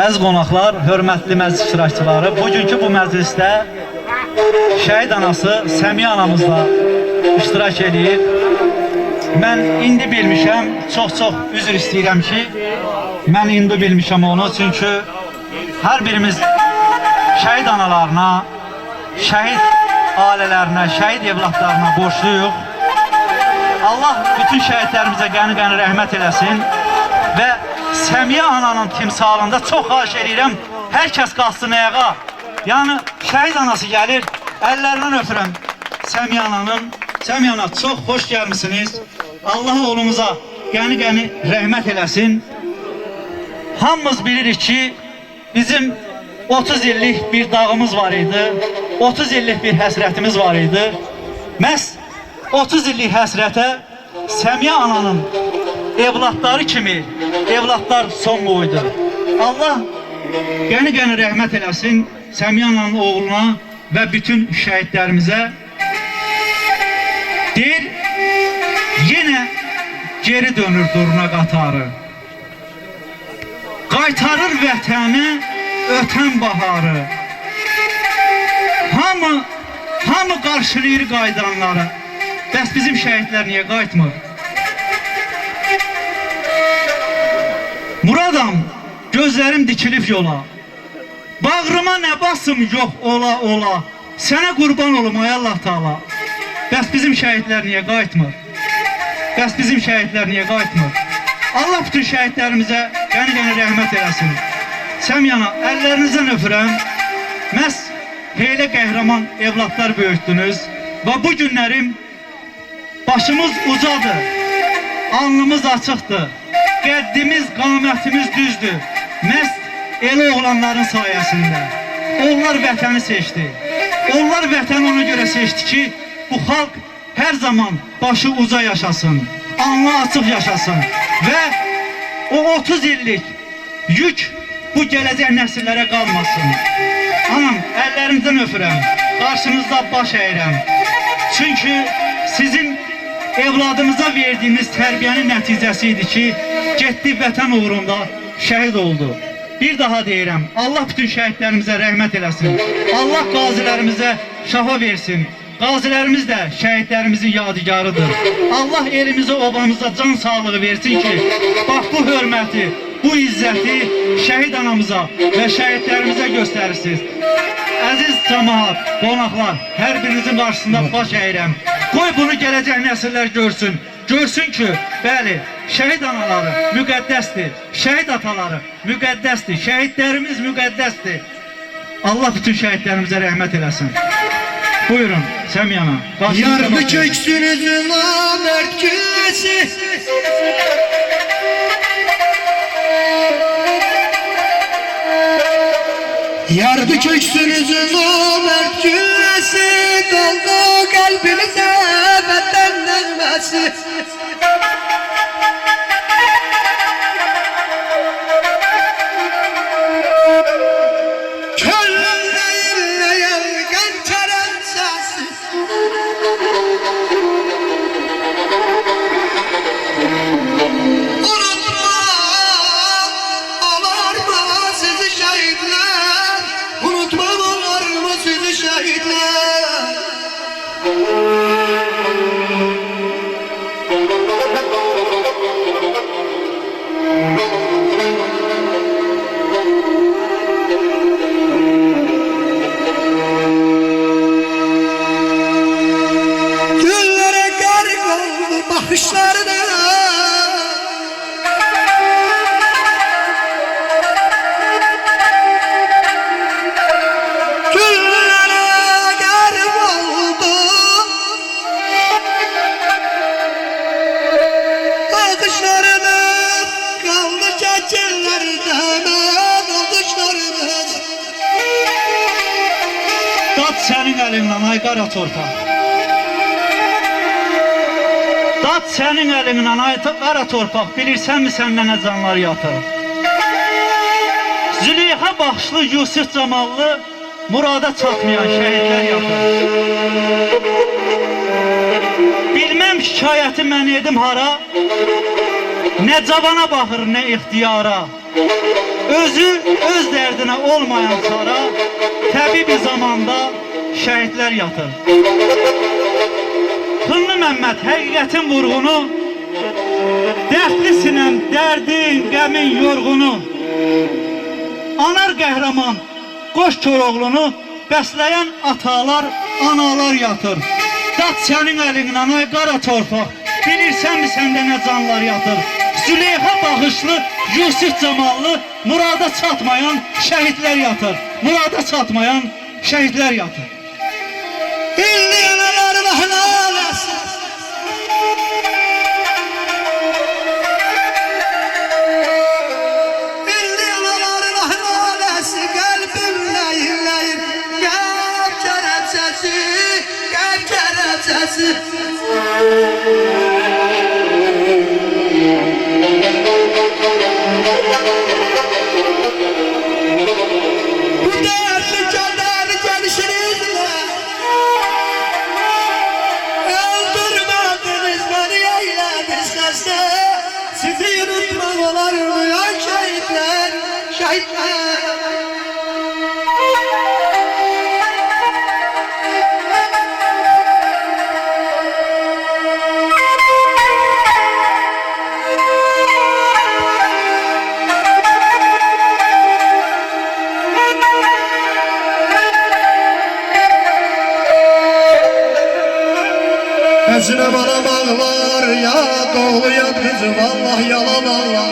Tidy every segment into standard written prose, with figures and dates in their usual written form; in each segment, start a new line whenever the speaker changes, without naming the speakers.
Əziz qonaqlar, hörmətli məclis iştirakçıları, bugünkü bu məclisdə şəhid anası Səmiyə anamızla iştirak edir. Mən indi bilmişəm, çox üzr istəyirəm ki, mən indi bilmişəm onu, çünki hər birimiz şəhid analarına, şəhid ailələrinə, şəhid evlatlarına borçluyuq. Allah bütün şəhidlərimizə qəni-qəni rəhmət eləsin və Səmiyə ananın timsalında çox xahiş edirəm, hər kəs qalsın ayağa. Yəni, şəhid anası gəlir, əllərindən öpürəm Səmiyə ananın. Səmiyə ana, çox xoş gəlmişsiniz. Allah oğlumuza qəni-qəni rəhmət eləsin. Hamımız bilirik ki, bizim 30 illik bir dağımız var idi, 30 illik bir həsrətimiz var idi. Məhz 30 illik həsrətə Səmiyə ananın evlatları kimi evlatlar son qoydu. Allah qəni-qəni rəhmət eləsin Səmiyə ananın oğluna və bütün şəhidlərimizə. Deyir, yenə geri dönür durna qatarı. Qaytarır vətənə ötən baharı. Hamı qarşılayır qaydanları. Bəs bizim şəhidlər niyə qayıtmır? Muradam, gözlərim dikilib yola. Bağrıma nə basım yox ola. Sənə qurban olum ay Allah Taala. Bəs bizim şəhidlər niyə qayıtmır? Bəs bizim şəhidlər niyə qayıtmır? Allah bütün şəhidlərimizə qəni-qəni rəhmət eləsin. Səmiyə ana, əllərinizdən öpürəm. Məhz heylə qəhrəman evlatlar böyütdünüz və bu günlərim başımız ucadır, alnımız açıqdır, qəddimiz, qamətimiz düzdür. Məhz elə oğlanların sayəsində. Onlar vətəni seçdi. Onlar vətəni ona görə seçdi ki, bu xalq hər zaman başı uca yaşasın, alnı açıq yaşasın və o 30 illik yük bu gələcək nəsillərə qalmasın. Anam, əllərinizdən öpürəm, qarşınızda baş əyirəm. Çünki sizin evladımıza verdiyiniz tərbiyənin nəticəsi idi ki, getdi vətən uğrunda şəhid oldu. Bir daha deyirəm, Allah bütün şəhidlərimizə rəhmət eləsin. Allah qazilərimizə şəfa versin. Qazilərimiz də şəhidlərimizin yadigarıdır. Allah elimizə, obamıza can sağlığı versin ki, bax bu hörməti, bu izzəti şəhid anamıza və şəhidlərimizə göstərirsiniz. Əziz cəmaat, qonaqlar, hər birinizin qarşısında baş əyirəm. Qoy bunu gələcək nəsillər görsün. Görsün ki, bəli, şəhid anaları müqəddəsdir, şəhid ataları müqəddəsdir, şəhidlərimiz müqəddəsdir. Allah bütün şəhidlərimizə rəhmət eləsin. Buyurun, Səmiyə ana.
Yardı köksünüzün namərd güləsi, yardı köksünüzün namərd güləsi, doldu qəlbinizə vətən nəğməsi. Güllere garip oldu bakışlarına,
Dad sənin əlindən ay qara torpaq. Dad sənin əlindən ay qara torpaq. Bilirsənmi səndə nə canlar yatır? Züleyxa baxışlı Yusuf Camallı murada çatmayan şəhidlər yatır. Bilməm şikayəti mən edim hara, nə cavana baxır, nə ixtiyara. Özü öz dərdinə olmayan çara təbii bir zamanda şəhidlər yatır. Xınlı Məmməd həqiqətin vurğunu, dərdli sinəm, dərdin, qəmin yorğunu, anar qəhrəman qoş Koroğlunu bəsləyən atalar, analar yatır. Dad sənin əlindən ay qara torpaq, bilirsənmi səndə nə canlar yatır. Züleyxa baxışlı, Yusuf Camallı, murada çatmayan şəhidlər yatır. Murada çatmayan şəhidlər yatır.
İlli analarına helal etsin. İlli analarına helal etsin. Kalbimle inleyip gel kelepçesi, gel kelepçesi. Bu dertli canlar gelişinizle öldürmediniz beni, eylediniz hasta. Sizi unutmam olar mı ya şehitler, şehitler. Gözüne bana bağlar ya doğulu ya kızım, Allah yalan Allah.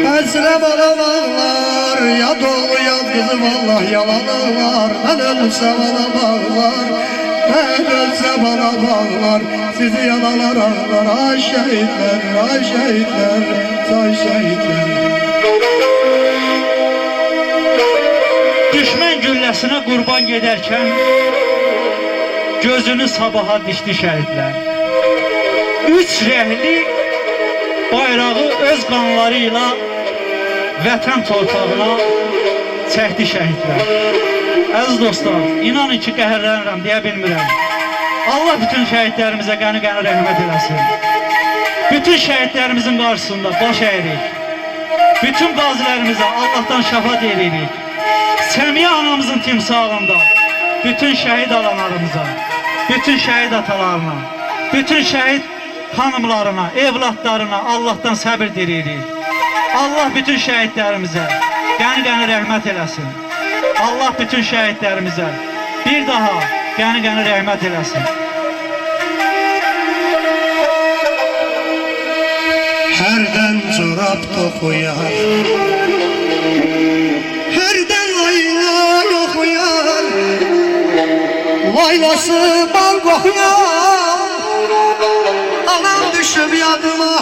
Gözüne bana bağlar ya doğulu ya kızım, Allah yalan Allah. Ben ölsem bana bağlar, ben ölsem bana bağlar. Sizi yalalar ağlar, ay şehitler, ay şehitler, ay şehitler.
Düşmən gülləsinə qurban gedərkən gözünü sabaha dişdi şəhidlər. Üç rəhli bayrağı öz qanları ilə vətən torpağına çəkdi şəhidlər. Əziz dostlar, inanın ki, qəhərlənirəm deyə bilmirəm. Allah bütün şəhidlərimizə qəni-qəni rəhmət eləsin. Bütün şəhidlərimizin qarşısında baş əyirik. Bütün qazilərimizə Allah'tan şəfaət edirik. Səmiyə anamızın timsalında bütün şəhid analarımıza, bütün şəhid atalarına, bütün şəhid hanımlarına, evlatlarına Allah'tan səbir diləyirik. Allah bütün şəhidlərimizə qəni-qəni rəhmət eləsin. Allah bütün şəhidlərimizə bir daha qəni-qəni rəhmət eləsin.
Herden çorap toxuyar, herden layla yoxuyar, laylası bal qoxuyar. Anam düşüb yadıma,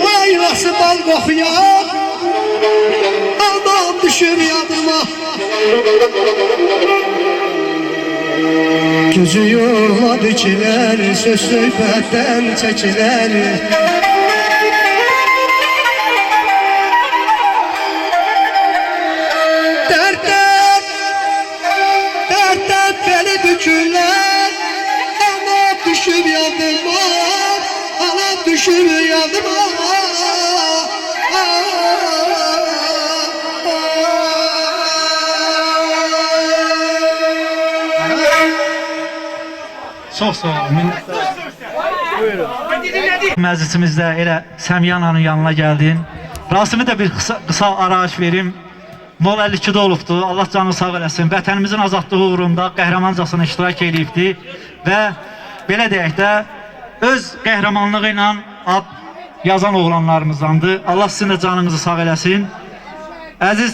laylası bal qoxuyar. Anam düşüb yadıma, gözü yola dikiler, söz söhbətten çekiler. Dertten, dertten beni bükürler. Anam düşüb yandıma, anam düşüb yandıma.
Çox sağ olun. Məclisimizdə elə Səmiyə ananın yanına gəldin. Rasimi də bir qısa arayış verim. Nol 52'də olubdu. Allah canını sağ eləsin. Vətənimizin azadlığı uğrunda qəhrəmancasına iştirak edibdi və belə deyək də öz qəhrəmanlığı ilə ad yazan oğlanlarımızdandır. Allah sizin də canınızı sağ eləsin. Əziz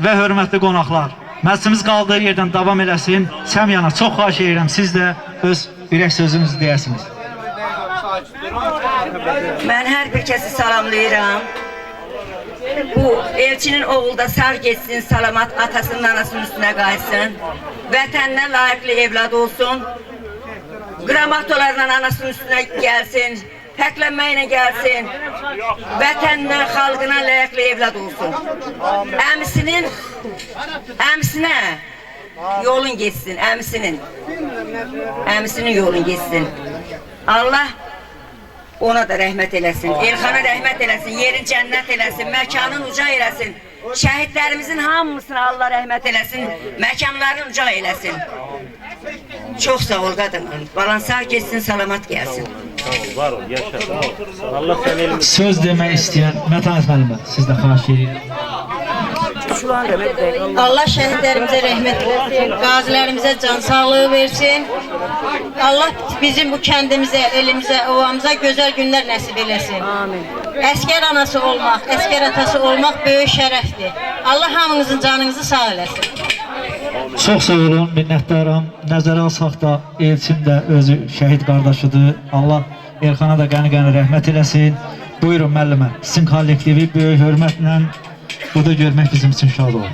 və hörmətli qonaqlar, məclisimiz qaldığı yerdən davam eləsin. Səmiyana çox xahiş edirəm, siz də öz ürək sözünüzü deyəsiniz.
Mən hər bir kəsi salamlayıram. Bu elçinin oğlu da sağ geçsin, salamat atasının anasının üstüne qaysın. Vətəninə layıqlı evlad olsun. Qramatolarla anasının üstüne gəlsin. Fərqlənməklə gəlsin. Vətəninə, xalqına layıqlı evlad olsun. Əmsinə yolun geçsin, əmisinin yolun geçsin. Allah ona da rəhmət eləsin, Elxana rəhmət eləsin, yeri cənnət eləsin, məkanın uca eləsin. Şəhidlərimizin hamısına Allah rəhmət eləsin, məkanların uca eləsin. Çox sağ ol qadınım, balan sağ geçsin, salamat gəlsin.
Var ol, yaşa, sağ ol. Allah seni elimiz.
Söz demək istəyən Mətanət müəllimə, sizdən xahiş edirəm.
Allah şəhidlərimizə rəhmət eləsin, qazilərimizə can sağlığı versin. Allah bizim bu kəndimizə, elimizə, ovamıza gözəl günlər nəsib eləsin. Amin. Əskər anası olmaq, əskər atası olmaq böyük şərəfdir. Allah hamınızın canınızı sağ eləsin.
Çox sağ olun, minnətdaram. Nəzərə alsaq da Elçin də özü şəhid qardaşıdır. Allah Elxana da qəni-qəni rəhmət eləsin. Buyurun müəllimə, sizin kollektivi böyük hörmətlə burada görmək bizim üçün şad olur.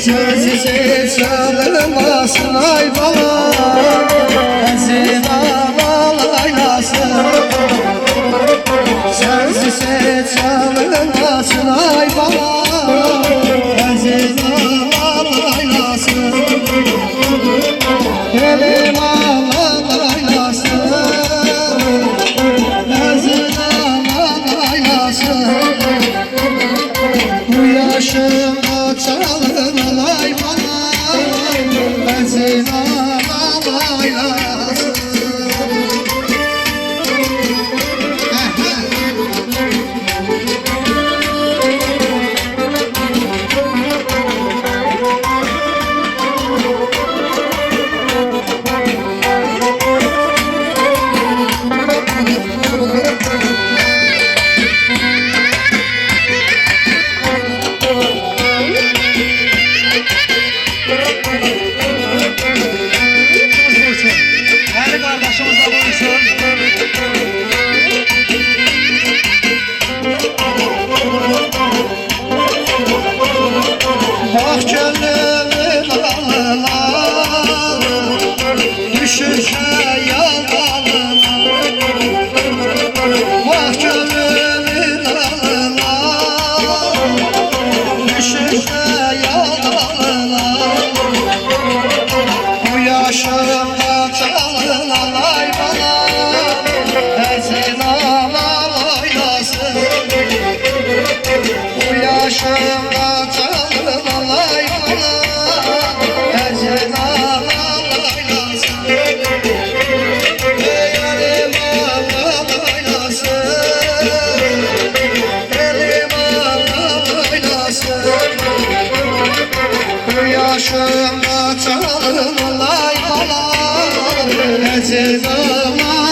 Sözü çalınmasın ay bala, əzin ağlaylasın. Sözü çalınmasın ay bala, əzin ağlaylasın. Elim ağlaylasın, əzin ağlaylasın. Bu yaşımda çalın alay bana, əzin ağlaylasın.
Əli qardaşımız da buyursun.
Bak gönlümün ağına, düşürse yalvarına. Bak gönlümün ağına, düşürse yalvarına. Bu yaşımda çalın alay bana, əzin ağlaylasın. Bu yaşımda çalın alay bana, əzin ağlaylasın. Elim ağlaylasın, elim ağlaylasın. Bu yaşımda çalın alay bana, əzin ağlaylasın.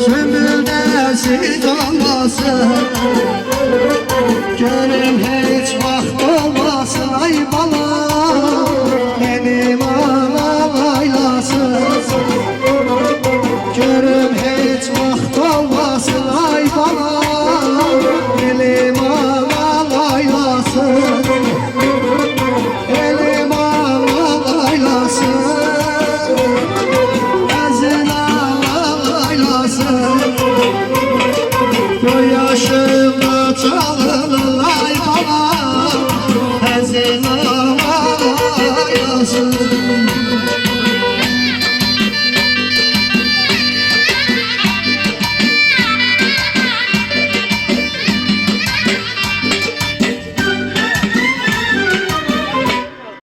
Sümbüldensiz olmasın, gönlüm hiç vaxt olmasın ay bala, benim ağlaylasın. Gönlüm hiç vaxt olmasın ay gelsin, aman ayasın.